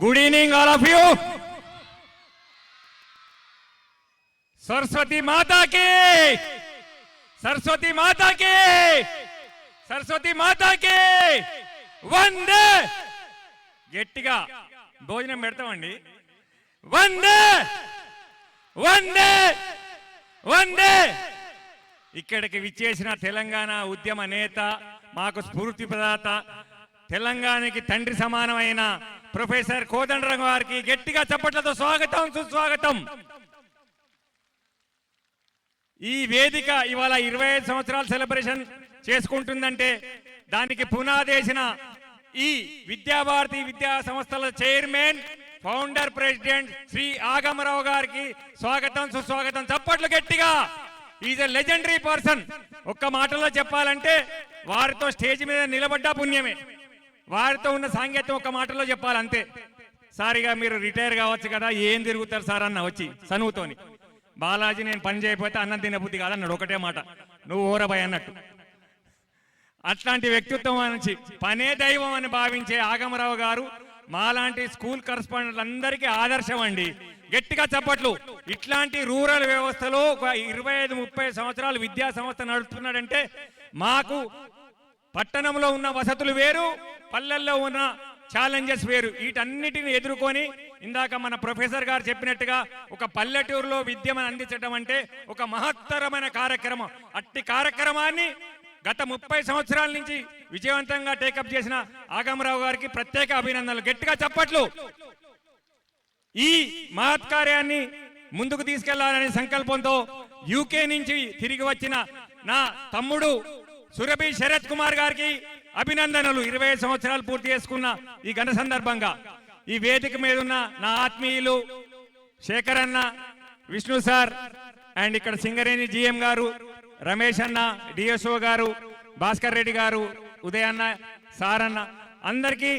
Good evening, all of you. Saraswati माता की, सरस्वती माता की, सरस्वती माता की वंदे గట్టిగా భోజనం పెడతామండి. వందే వందే వందే. ఇక్కడికి విచ్చేసిన తెలంగాణ ఉద్యమ నేత, మాకు స్ఫూర్తి ప్రదాత, తెలంగాణకి తండ్రి సమానమైన ప్రొఫెసర్ కోదండరాం గారికి గట్టిగా చప్పట్లతో స్వాగతం, సుస్వాగతం. ఈ వేదిక ఇవాళ 25 సంవత్సరాల సెలబ్రేషన్ చేసుకుంటుందంటే దానికి పునాదేసిన ఈ విద్యాభారతి విద్యా సంస్థల chairman, founder, president Shri Agamarao గారికి స్వాగతం, సుస్వాగతం. చప్పట్లు గట్టిగా. Is a legendary person. ఒక్క మాటలో చెప్పాలంటే వారితో స్టేజ్ మీద నిలబడ్డా పుణ్యమే. వారితో ఉన్న సాంగత్యం ఒక్క మాటలో చెప్పాలంతే. సారిగా మీరు రిటైర్ కావచ్చు కదా, ఏం తిరుగుతారు సార్ అన్న వచ్చి సనువుతోని. బాలాజీ నేను పని చేయకపోతే అన్నం తినబుద్ధి కాదన్నాడు, ఒకటే మాట, నువ్వు ఓరబాయ్ అన్నట్టు. అట్లాంటి వ్యక్తిత్వం నుంచి పనే దైవం అని భావించే ఆగమరావు గారు మాలాంటి స్కూల్ కరస్పాండెంట్ అందరికీ ఆదర్శం అండి. గట్టిగా చప్పట్లు. ఇట్లాంటి రూరల్ వ్యవస్థలో 25-30 సంవత్సరాలు విద్యా సంస్థ నడుపుతున్నాడంటే మాకు పట్టణంలో ఉన్న వసతులు వేరు, పల్లెల్లో ఉన్న ఛాలెంజెస్ వేరు. వీటన్నిటిని ఎదుర్కొని ఇందాక మన ప్రొఫెసర్ గారు చెప్పినట్టుగా ఒక పల్లెటూరులో విద్యను అందించడం అంటే ఒక మహత్తరమైన కార్యక్రమం. అట్టి కార్యక్రమాన్ని గత 30 సంవత్సరాల నుంచి విజయవంతంగా టేకప్ చేసిన ఆగమరావు గారికి ప్రత్యేక అభినందనలు. గట్టిగా చప్పట్లు. ఈ మహత్ కార్యాన్ని ముందుకు తీసుకెళ్లాలనే సంకల్పంతో యూకే నుంచి తిరిగి వచ్చిన నా తమ్ముడు సురభి శరత్ కుమార్ గారికి అభినందనలు. 25 సంవత్సరాలు పూర్తి చేసుకున్న ఈ ఘన సందర్భంగా ఈ వేదిక మీద ఉన్న నా ఆత్మీయులు శేఖర్ అన్న, విష్ణు సార్, అండ్ ఇక్కడ సింగరేణి జిఎం గారు, రమేష్ అన్న, డిఎస్ఓ గారు, భాస్కర్ రెడ్డి గారు, ఉదయన్న, సార్ అన్న, అందరికీ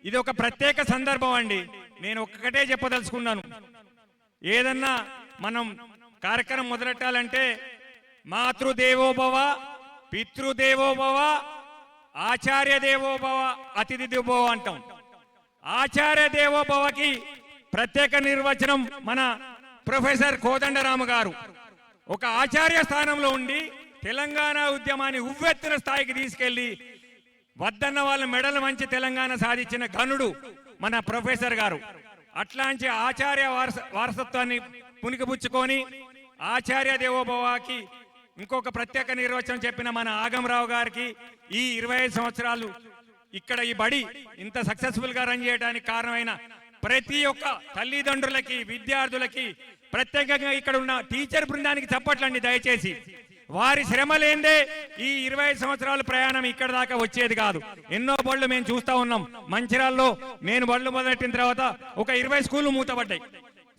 ఇది ఒక ప్రత్యేక సందర్భం అండి. నేను ఒక్కటే చెప్పదలుచుకున్నాను. ఏదన్నా మనం కార్యక్రమం మొదలెట్టాలంటే మాతృదేవోభవ, పితృదేవోభవ, ఆచార్య దేవోభవ, అతిథి దేవోభవ అంటాం. ఆచార్య దేవోభవకి ప్రత్యేక నిర్వచనం మన ప్రొఫెసర్ కోదండరాము గారు. ఒక ఆచార్య స్థానంలో ఉండి తెలంగాణ ఉద్యమాన్ని ఉవ్వెత్తున స్థాయికి తీసుకెళ్లి వద్దన్న వాళ్ళ మెడలు మంచి తెలంగాణ సాధించిన ఘనుడు మన ప్రొఫెసర్ గారు. అట్లాంటి ఆచార్య వారసత్వాన్ని పునికిపుచ్చుకొని ఆచార్య దేవోభవకి ఇంకొక ప్రత్యేక నిర్వచనం చెప్పిన మన ఆగమరావు గారికి ఈ 25 సంవత్సరాలు ఇక్కడ ఈ బడి ఇంత సక్సెస్ఫుల్ గా రన్ చేయడానికి కారణమైన ప్రతి ఒక్క తల్లిదండ్రులకి, విద్యార్థులకి, ప్రత్యేకంగా ఇక్కడ ఉన్న టీచర్ బృందానికి చప్పట్లండి దయచేసి. వారి శ్రమ లేదే ఈ 25 సంవత్సరాల ప్రయాణం ఇక్కడ దాకా వచ్చేది కాదు. ఎన్నో బళ్ళు మేము చూస్తా ఉన్నాం. మంచిర్యాలలో నేను బళ్ళు మొదలెట్టిన తర్వాత ఒక 20 స్కూళ్ళు మూతపడ్డాయి.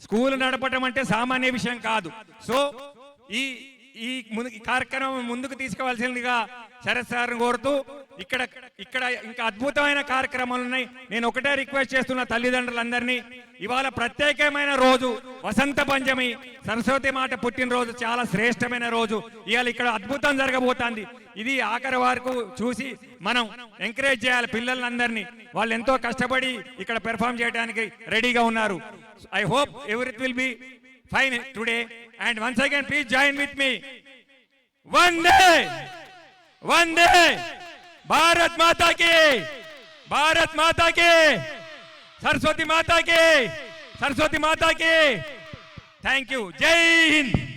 స్కూల్ నడపడం అంటే సామాన్య విషయం కాదు. సో ఈ కార్యక్రమం ముందుకు తీసుకువలసిందిగా శరత్ సార్ని కోరుతూ ఇక్కడ ఇంకా అద్భుతమైన కార్యక్రమాలు ఉన్నాయి. నేను ఒకటే రిక్వెస్ట్ చేస్తున్న తల్లిదండ్రులందరినీ, ఇవాళ ప్రత్యేకమైన రోజు, వసంత పంచమి, సరస్వతి మాట పుట్టినరోజు, చాలా శ్రేష్టమైన రోజు. ఇవాళ ఇక్కడ అద్భుతం జరగబోతోంది. ఇది ఆఖరి వరకు చూసి మనం ఎంకరేజ్ చేయాలి పిల్లలందరినీ. వాళ్ళు ఎంతో కష్టపడి ఇక్కడ పెర్ఫార్మ్ చేయడానికి రెడీగా ఉన్నారు. I hope everything will be fine today, and once again please join with me. Vande Vande Bharat Mata ki, Bharat Mata ki, Saraswati Mata ki, Saraswati Mata ki. Thank you. Jai Hind.